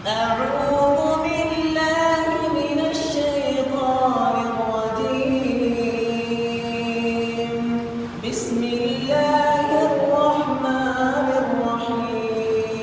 أعوذ بالله من الشيطان الرجيم بسم الله الرحمن الرحيم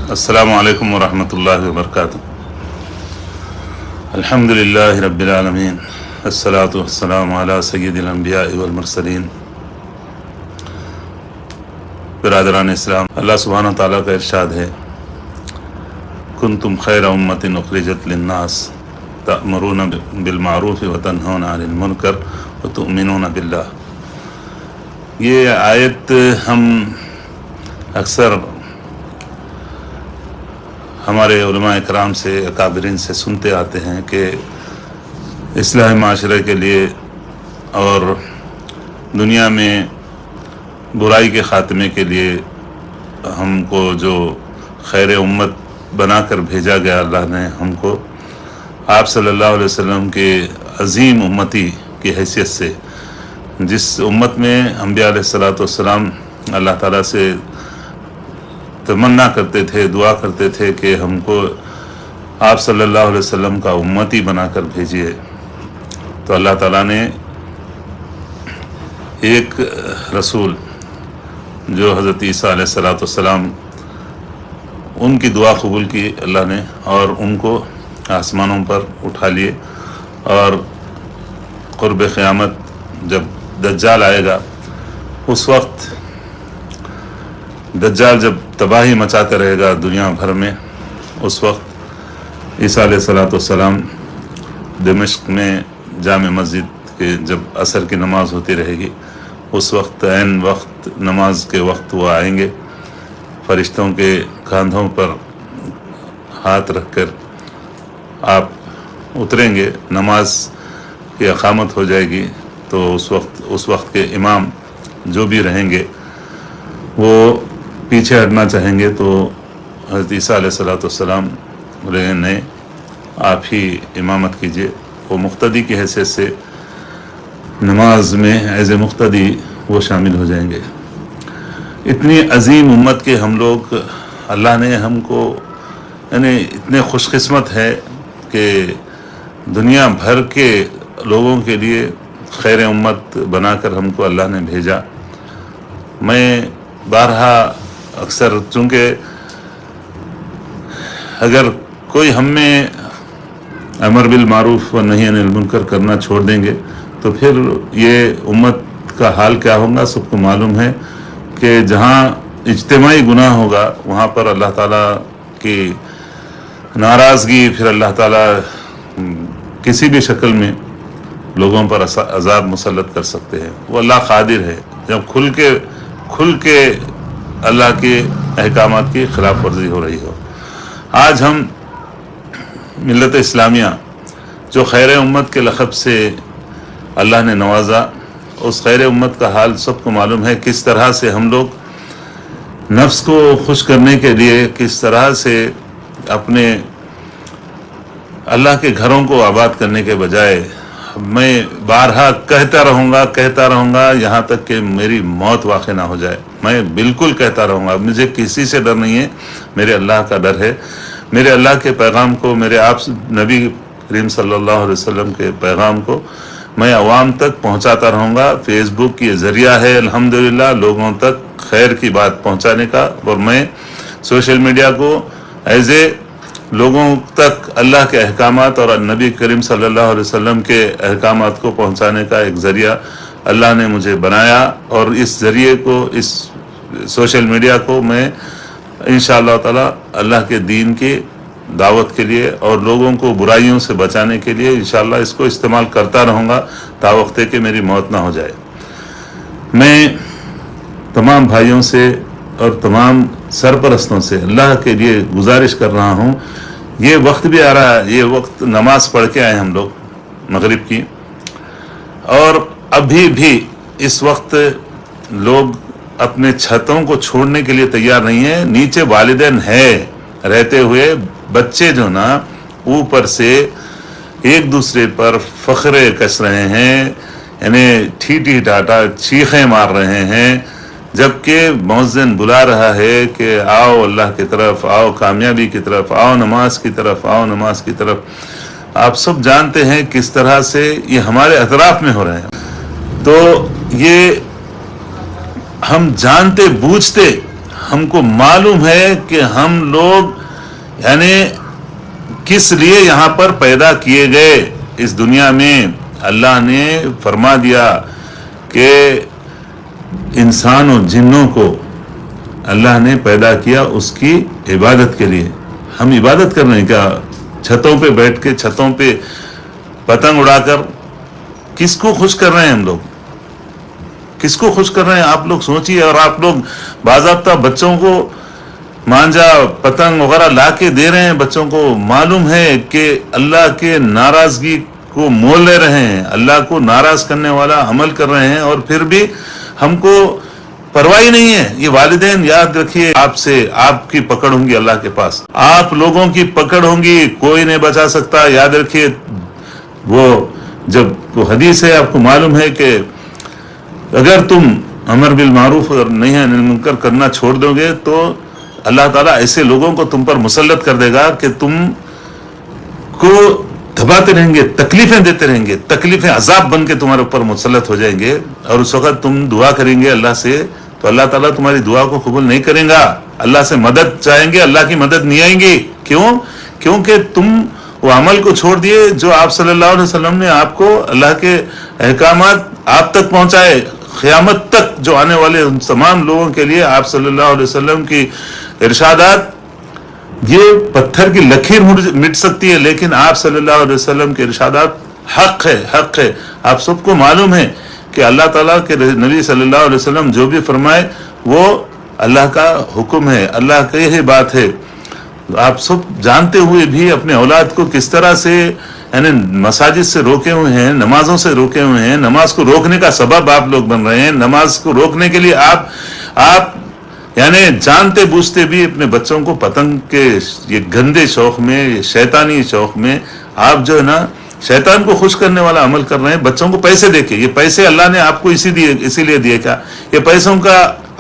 السلام علیکم ورحمۃ اللہ وبرکاتہ۔ الحمد للہ رب العالمین، الصلاۃ والسلام علی سید الانبیاء والمرسلین۔ برادران اسلام، اللہ سبحانہ تعالیٰ کا ارشاد ہے، کنتم خیر امۃ اخرجت للناس تأمرون بالمعروف وتنہون عن المنکر وتؤمنون باللہ۔ یہ آیت ہم اکثر ہمارے علماء اکرام سے، اکابرین سے سنتے آتے ہیں کہ اصلاح معاشرے کے لیے اور دنیا میں برائی کے خاتمے کے لیے ہم کو جو خیر امت بنا کر بھیجا گیا اللہ نے ہم کو، آپ صلی اللہ علیہ وسلم کے عظیم امتی کی حیثیت سے، جس امت میں انبیاء علیہ السلام اللہ تعالیٰ سے تمنا کرتے تھے، دعا کرتے تھے کہ ہم کو آپ صلی اللہ علیہ وسلم کا امتی بنا کر بھیجیے، تو اللہ تعالیٰ نے ایک رسول جو حضرت عیسیٰ علیہ السلام ان کی دعا قبول کی اللہ نے، اور ان کو آسمانوں پر اٹھا لیے، اور قرب قیامت جب دجال آئے گا، اس وقت دجال جب تباہی مچاتا رہے گا دنیا بھر میں، اس وقت عیسیٰ علیہ السلام دمشق میں جامع مسجد کے جب عصر کی نماز ہوتی رہے گی، اس وقت عین وقت نماز کے وقت وہ آئیں گے، فرشتوں کے کاندھوں پر ہاتھ رکھ کر آپ اتریں گے، نماز کی اقامت ہو جائے گی، تو اس وقت کے امام جو بھی رہیں گے وہ پیچھے ہٹنا چاہیں گے، تو حضرت عیسیٰ علیہ السلام نے آپ ہی امامت کیجئے، وہ مقتدی کی حیثیت سے نماز میں ایز اے مقتدی وہ شامل ہو جائیں گے۔ اتنی عظیم امت کے ہم لوگ، اللہ نے ہم کو یعنی اتنے خوش قسمت ہے کہ دنیا بھر کے لوگوں کے لیے خیر امت بنا کر ہم کو اللہ نے بھیجا۔ میں بارہا اکثر، چونکہ اگر کوئی ہم میں امر بالمعروف و نہی عن المنکر کرنا چھوڑ دیں گے تو پھر یہ امت کا حال کیا ہوگا سب کو معلوم ہے، کہ جہاں اجتماعی گناہ ہوگا وہاں پر اللہ تعالیٰ کی ناراضگی، پھر اللہ تعالیٰ کسی بھی شکل میں لوگوں پر عذاب مسلط کر سکتے ہیں۔ وہ اللہ قادر ہے جب کھل کے اللہ کے احکامات کی خلاف ورزی ہو رہی ہو۔ آج ہم ملت اسلامیہ جو خیر امت کے لقب سے اللہ نے نوازا، اس خیر امت کا حال سب کو معلوم ہے، کس طرح سے ہم لوگ نفس کو خوش کرنے کے لیے، کس طرح سے اپنے اللہ کے گھروں کو آباد کرنے کے بجائے، میں بارہا کہتا رہوں گا یہاں تک کہ میری موت واقع نہ ہو جائے، میں بالکل کہتا رہوں گا، مجھے کسی سے ڈر نہیں ہے، میرے اللہ کا ڈر ہے، میرے اللہ کے پیغام کو، میرے آپ نبی کریم صلی اللہ علیہ وسلم کے پیغام کو میں عوام تک پہنچاتا رہوں گا۔ فیس بک یہ ذریعہ ہے الحمدللہ لوگوں تک خیر کی بات پہنچانے کا، اور میں سوشل میڈیا کو ایز اے لوگوں تک اللہ کے احکامات اور نبی کریم صلی اللہ علیہ وسلم کے احکامات کو پہنچانے کا ایک ذریعہ اللہ نے مجھے بنایا، اور اس ذریعے کو، اس سوشل میڈیا کو میں انشاءاللہ تعالی اللہ کے دین کی دعوت کے لیے اور لوگوں کو برائیوں سے بچانے کے لیے انشاءاللہ اس کو استعمال کرتا رہوں گا تا وقت کہ میری موت نہ ہو جائے۔ میں تمام بھائیوں سے اور تمام سرپرستوں سے اللہ کے لیے گزارش کر رہا ہوں، یہ وقت بھی آ رہا ہے، یہ وقت نماز پڑھ کے آئے ہم لوگ مغرب کی، اور ابھی بھی اس وقت لوگ اپنے چھتوں کو چھوڑنے کے لیے تیار نہیں ہیں۔ نیچے والدین ہے رہتے ہوئے بچے جو نا اوپر سے ایک دوسرے پر فخرے کس رہے ہیں، یعنی ٹھیٹھی ٹاٹا چیخیں مار رہے ہیں، جبکہ مؤذن بلا رہا ہے کہ آؤ اللہ کی طرف، آؤ کامیابی کی طرف، آؤ نماز کی طرف، آؤ نماز کی طرف. آپ سب جانتے ہیں کس طرح سے یہ ہمارے اطراف میں ہو رہے ہیں. تو یہ ہم جانتے بوجھتے، ہم کو معلوم ہے کہ ہم لوگ یعنی کس لیے یہاں پر پیدا کیے گئے اس دنیا میں. اللہ نے فرما دیا کہ انسان و جنوں کو اللہ نے پیدا کیا اس کی عبادت کے لیے. ہم عبادت کر رہے ہیں کیا؟ چھتوں پہ بیٹھ کے، چھتوں پہ پتنگ اڑا کر کس کو خوش کر رہے ہیں ہم لوگ؟ کس کو خوش کر رہے ہیں آپ لوگ سوچیے. اور آپ لوگ باضابطہ بچوں کو مانجا پتنگ وغیرہ لا کے دے رہے ہیں. بچوں کو معلوم ہے کہ اللہ کے ناراضگی کو مول لے رہے ہیں، اللہ کو ناراض کرنے والا عمل کر رہے ہیں، اور پھر بھی ہم کو پرواہ نہیں ہے. یہ والدین یاد رکھیے، آپ سے آپ کی پکڑ ہوں گی اللہ کے پاس، آپ لوگوں کی پکڑ ہوں گی، کوئی نہیں بچا سکتا. یاد رکھیے وہ جب وہ حدیث ہے، آپ کو معلوم ہے کہ اگر تم امر بالمعروف اور نہی عن المنکر کرنا چھوڑ دو گے تو اللہ تعالیٰ ایسے لوگوں کو تم پر مسلط کر دے گا کہ تم کو دباتے رہیں گے، تکلیفیں دیتے رہیں گے، تکلیفیں عذاب بن کے تمہارے اوپر مسلط ہو جائیں گے. اور اس وقت تم دعا کریں گے اللہ سے تو اللہ تعالیٰ تمہاری دعا کو قبول نہیں کرے گا. اللہ سے مدد چاہیں گے، اللہ کی مدد نہیں آئیں گی. کیوں؟ کیونکہ تم وہ عمل کو چھوڑ دیے جو آپ صلی اللہ علیہ وسلم نے آپ کو اللہ کے احکامات آپ تک پہنچائے. قیامت تک جو آنے والے ان تمام لوگوں کے لیے آپ صلی اللہ علیہ وسلم کی ارشادات، یہ پتھر کی لکیر مٹ سکتی ہے لیکن آپ صلی اللہ علیہ وسلم کے ارشادات حق ہے، حق ہے. آپ سب کو معلوم ہے کہ اللہ تعالیٰ کے نبی صلی اللہ علیہ وسلم جو بھی فرمائے وہ اللہ کا حکم ہے، اللہ کی یہی بات ہے. آپ سب جانتے ہوئے بھی اپنے اولاد کو کس طرح سے یعنی مساجد سے روکے ہوئے ہیں، نمازوں سے روکے ہوئے ہیں. نماز کو روکنے کا سبب آپ لوگ بن رہے ہیں. نماز کو روکنے کے لیے آپ یعنی جانتے بوجھتے بھی اپنے بچوں کو پتنگ کے یہ گندے شوق میں، یہ شیطانی شوق میں آپ جو ہے نا شیطان کو خوش کرنے والا عمل کر رہے ہیں. بچوں کو پیسے دے کے، یہ پیسے اللہ نے آپ کو اسی لیے دیے کیا؟ یہ پیسوں کا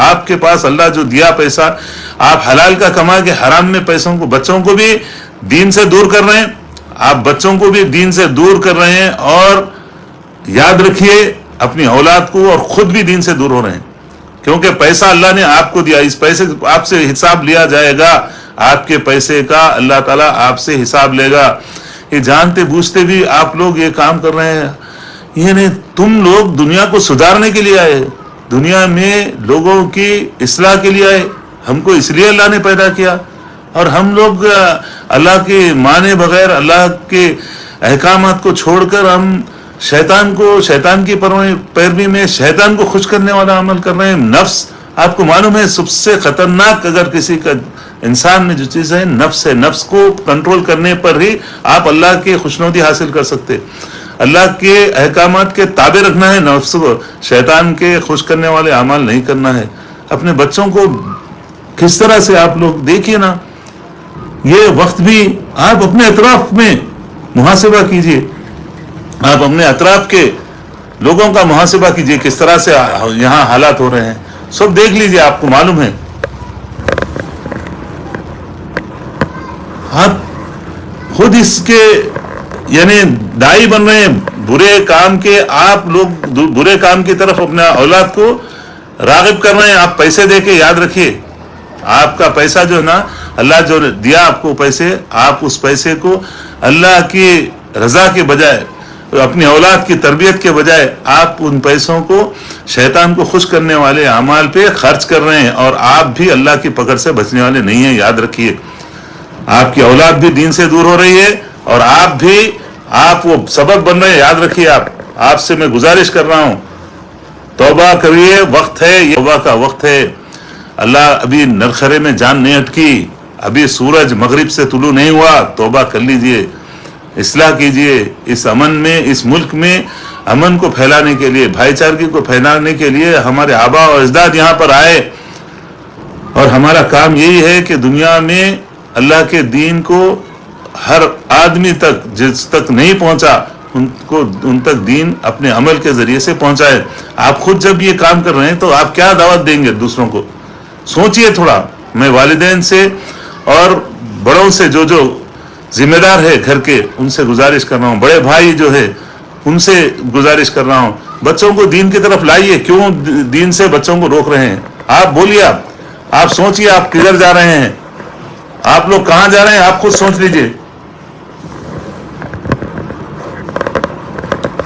آپ کے پاس اللہ جو دیا پیسہ، آپ حلال کا کما کے حرام میں پیسوں کو، بچوں کو بھی دین سے دور کر رہے ہیں. آپ بچوں کو بھی دین سے دور کر رہے ہیں، اور یاد رکھیے اپنی اولاد کو اور خود بھی دین سے دور ہو رہے ہیں. کیونکہ پیسہ اللہ نے آپ کو دیا، اس پیسے آپ سے حساب لیا جائے گا. آپ کے پیسے کا اللہ تعالیٰ آپ سے حساب لے گا. یہ جانتے بوجھتے بھی آپ لوگ یہ کام کر رہے ہیں. یعنی تم لوگ دنیا کو سدھارنے کے لیے آئے، دنیا میں لوگوں کی اصلاح کے لیے آئے. ہم کو اس لیے اللہ نے پیدا کیا، اور ہم لوگ اللہ کے مانے بغیر، اللہ کے احکامات کو چھوڑ کر ہم شیطان کی پیروی میں شیطان کو خوش کرنے والا عمل کر رہے ہیں. نفس آپ کو معلوم ہے سب سے خطرناک اگر کسی کا انسان میں جو چیز ہے نفس ہے. نفس کو کنٹرول کرنے پر ہی آپ اللہ کی خوشنودی حاصل کر سکتے. اللہ کے احکامات کے تابع رکھنا ہے نفس کو، شیطان کے خوش کرنے والے اعمال نہیں کرنا ہے. اپنے بچوں کو کس طرح سے آپ لوگ دیکھیے نا، یہ وقت بھی آپ اپنے اطراف میں محاسبہ کیجئے، آپ اپنے اطراف کے لوگوں کا محاسبہ کیجئے کس طرح سے یہاں حالات ہو رہے ہیں. سب دیکھ لیجئے، آپ کو معلوم ہے. آپ خود اس کے یعنی دائی بن رہے ہیں برے کام کے. آپ لوگ برے کام کی طرف اپنے اولاد کو راغب کر رہے ہیں. آپ پیسے دے کے، یاد رکھیے آپ کا پیسہ جو ہے نا، اللہ جو دیا آپ کو پیسے، آپ اس پیسے کو اللہ کی رضا کے بجائے، اپنی اولاد کی تربیت کے بجائے آپ ان پیسوں کو شیطان کو خوش کرنے والے اعمال پہ خرچ کر رہے ہیں. اور آپ بھی اللہ کی پکڑ سے بچنے والے نہیں ہیں. یاد رکھیے آپ کی اولاد بھی دین سے دور ہو رہی ہے، اور آپ وہ سبب بن رہے ہیں. یاد رکھیے آپ سے میں گزارش کر رہا ہوں، توبہ کریے. وقت ہے، یہ توبہ کا وقت ہے. اللہ ابھی نرخرے میں جان نہیں اٹکی، ابھی سورج مغرب سے طلوع نہیں ہوا. توبہ کر لیجئے، اصلاح کیجئے. اس امن میں، اس ملک میں امن کو پھیلانے کے لیے، بھائی چارگی کو پھیلانے کے لیے ہمارے آبا و اجداد یہاں پر آئے، اور ہمارا کام یہی ہے کہ دنیا میں اللہ کے دین کو ہر آدمی تک، جس تک نہیں پہنچا ان تک دین اپنے عمل کے ذریعے سے پہنچائے. آپ خود جب یہ کام کر رہے ہیں تو آپ کیا دعوت دیں گے دوسروں کو؟ سوچئے تھوڑا. میں والدین سے اور بڑوں سے جو ذمہ دار ہے گھر کے ان سے گزارش کر رہا ہوں, بڑے بھائی جو ہے ان سے گزارش کر رہا ہوں, بچوں کو دین کی طرف لائیے. کیوں دین سے بچوں کو روک رہے ہیں؟ آپ بولیے, آپ سوچئے آپ کدھر جا رہے ہیں, آپ لوگ کہاں جا رہے ہیں, آپ خود سوچ لیجئے.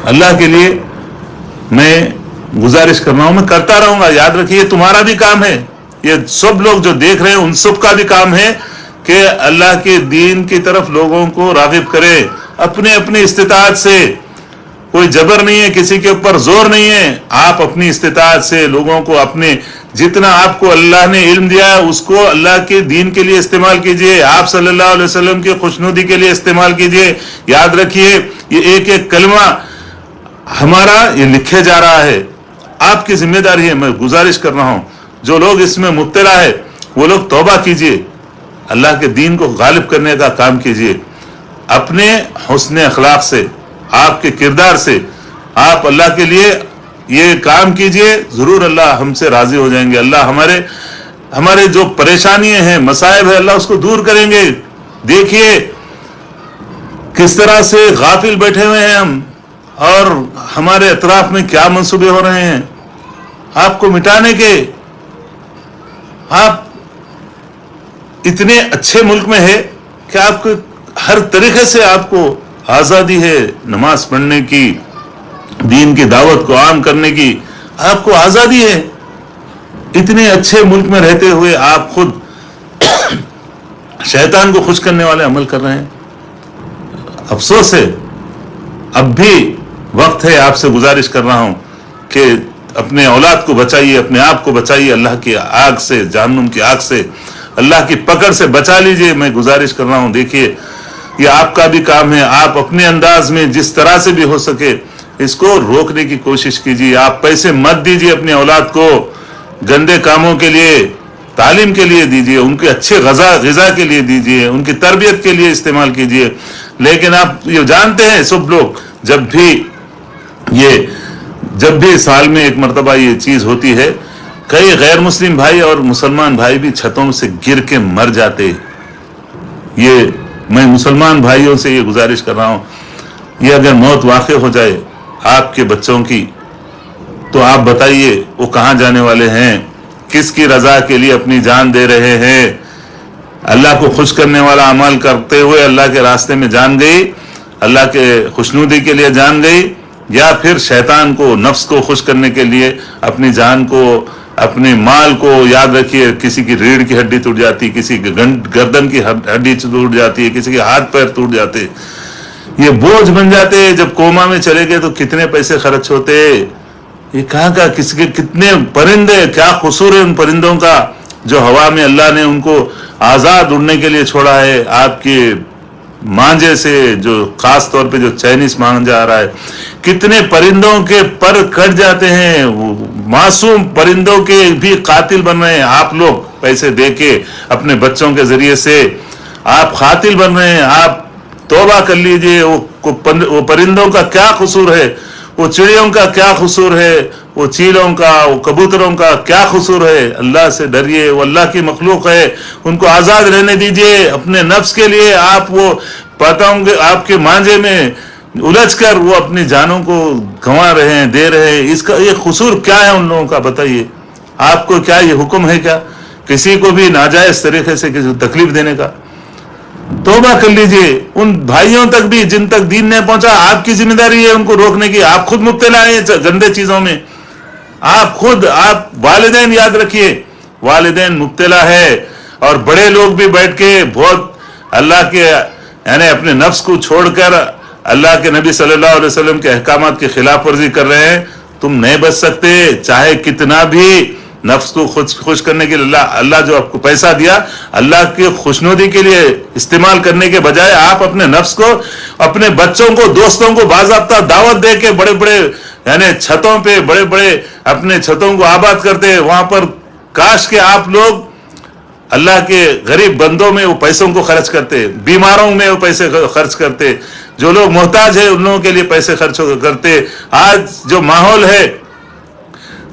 اللہ کے لیے میں گزارش کر رہا ہوں, میں کرتا رہوں گا. یاد رکھیے تمہارا بھی کام ہے, یہ سب لوگ جو دیکھ رہے ہیں ان سب کا بھی کام ہے کہ اللہ کے دین کی طرف لوگوں کو راغب کرے اپنے اپنے استطاعت سے. کوئی جبر نہیں ہے, کسی کے اوپر زور نہیں ہے. آپ اپنی استطاعت سے لوگوں کو اپنے جتنا آپ کو اللہ نے علم دیا ہے اس کو اللہ کے دین کے لیے استعمال کیجئے, آپ صلی اللہ علیہ وسلم کی خوشنودی کے لیے استعمال کیجئے. یاد رکھیے یہ ایک ایک کلمہ ہمارا یہ لکھے جا رہا ہے, آپ کی ذمہ داری ہے. میں گزارش کر رہا ہوں جو لوگ اس میں مبتلا ہے وہ لوگ توبہ کیجئے, اللہ کے دین کو غالب کرنے کا کام کیجئے. اپنے حسن اخلاق سے, آپ کے کردار سے آپ اللہ کے لیے یہ کام کیجئے, ضرور اللہ ہم سے راضی ہو جائیں گے. اللہ ہمارے جو پریشانیاں ہیں, مصائب ہے, اللہ اس کو دور کریں گے. دیکھیے کس طرح سے غافل بیٹھے ہوئے ہیں ہم, اور ہمارے اطراف میں کیا منصوبے ہو رہے ہیں آپ کو مٹانے کے. آپ اتنے اچھے ملک میں ہے کہ آپ کو ہر طریقے سے آپ کو آزادی ہے, نماز پڑھنے کی, دین کی دعوت کو عام کرنے کی آپ کو آزادی ہے. اتنے اچھے ملک میں رہتے ہوئے آپ خود شیطان کو خوش کرنے والے عمل کر رہے ہیں. افسوس ہے. اب بھی وقت ہے, آپ سے گزارش کر رہا ہوں کہ اپنے اولاد کو بچائیے, اپنے آپ کو بچائیے اللہ کی آگ سے, جہنم کی آگ سے, اللہ کی پکڑ سے بچا لیجئے. میں گزارش کر رہا ہوں, دیکھیے یہ آپ کا بھی کام ہے. آپ اپنے انداز میں جس طرح سے بھی ہو سکے اس کو روکنے کی کوشش کیجیے. آپ پیسے مت دیجیے اپنے اولاد کو گندے کاموں کے لیے, تعلیم کے لیے دیجیے, ان کے اچھے غذا کے لیے دیجیے, ان کی تربیت کے لیے استعمال کیجیے. لیکن آپ یہ جانتے ہیں سب لوگ, جب بھی سال میں ایک مرتبہ یہ چیز ہوتی ہے, کئی غیر مسلم بھائی اور مسلمان بھائی بھی چھتوں سے گر کے مر جاتے. یہ میں مسلمان بھائیوں سے یہ گزارش کر رہا ہوں, یہ اگر موت واقع ہو جائے آپ کے بچوں کی تو آپ بتائیے وہ کہاں جانے والے ہیں, کس کی رضا کے لیے اپنی جان دے رہے ہیں. اللہ کو خوش کرنے والا عمل کرتے ہوئے اللہ کے راستے میں جان گئی, اللہ کے خوشنودی کے لیے جان گئی, یا پھر شیطان کو, نفس کو خوش کرنے کے لیے اپنی جان کو, اپنے مال کو. یاد رکھیے کسی کی ریڑھ کی ہڈی ٹوٹ جاتی, کسی کی گردن کی ہڈی ٹوٹ جاتی ہے, کسی کے ہاتھ پیر ٹوٹ جاتے, یہ بوجھ بن جاتے. جب کوما میں چلے گئے تو کتنے پیسے خرچ ہوتے. یہ کہاں کا, کس کے کتنے پرندے, کیا قصور ہے ان پرندوں کا جو ہوا میں اللہ نے ان کو آزاد اڑنے کے لیے چھوڑا ہے. آپ کے مانجے سے, جو خاص طور پہ جو چائنیز مانجا آ رہا ہے, کتنے پرندوں کے پر کٹ جاتے ہیں, معصوم پرندوں کے بھی قاتل بن رہے ہیں. آپ لوگ پیسے دے کے اپنے بچوں کے ذریعے سے آپ قاتل بن رہے ہیں. آپ توبہ کر لیجئے. وہ پرندوں کا کیا قصور ہے, وہ چڑیوں کا کیا قصور ہے, وہ چیلوں کا, وہ کبوتروں کا کیا قصور ہے. اللہ سے ڈریے, وہ اللہ کی مخلوق ہے, ان کو آزاد رہنے دیجئے. اپنے نفس کے لیے آپ وہ پتاؤں گے آپ کے مانجے میں الجھ کر وہ اپنی جانوں کو گنوا رہے ہیں, دے رہے ہیں. اس کا یہ قصور کیا ہے ان لوگوں کا, بتائیے. آپ کو کیا یہ حکم ہے کیا کسی کو بھی ناجائز طریقے سے کسی کو تکلیف دینے کا؟ توبہ کر لیجئے. ان بھائیوں تک بھی جن تک دین نہیں پہنچا, آپ کی ذمہ داری ہے ان کو روکنے کی. آپ خود مبتلا ہیں گندے چیزوں میں, آپ والدین, یاد رکھیے والدین مبتلا ہے. اور بڑے لوگ بھی بیٹھ کے بہت اللہ کے یعنی اپنے نفس کو چھوڑ کر اللہ کے نبی صلی اللہ علیہ وسلم کے احکامات کی خلاف ورزی کر رہے ہیں. تم نہیں بچ سکتے, چاہے کتنا بھی نفس کو خوش کرنے کے لیے اللہ جو آپ کو پیسہ دیا اللہ کی خوشنودی کے لیے استعمال کرنے کے بجائے آپ اپنے نفس کو, اپنے بچوں کو, دوستوں کو باضابطہ دعوت دے کے بڑے بڑے یعنی چھتوں پہ بڑے بڑے اپنے چھتوں کو آباد کرتے. وہاں پر کاش کہ آپ لوگ اللہ کے غریب بندوں میں وہ پیسوں کو خرچ کرتے, بیماروں میں وہ پیسے خرچ کرتے, جو لوگ محتاج ہیں ان لوگوں کے لیے پیسے خرچ کرتے. آج جو ماحول ہے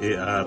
AR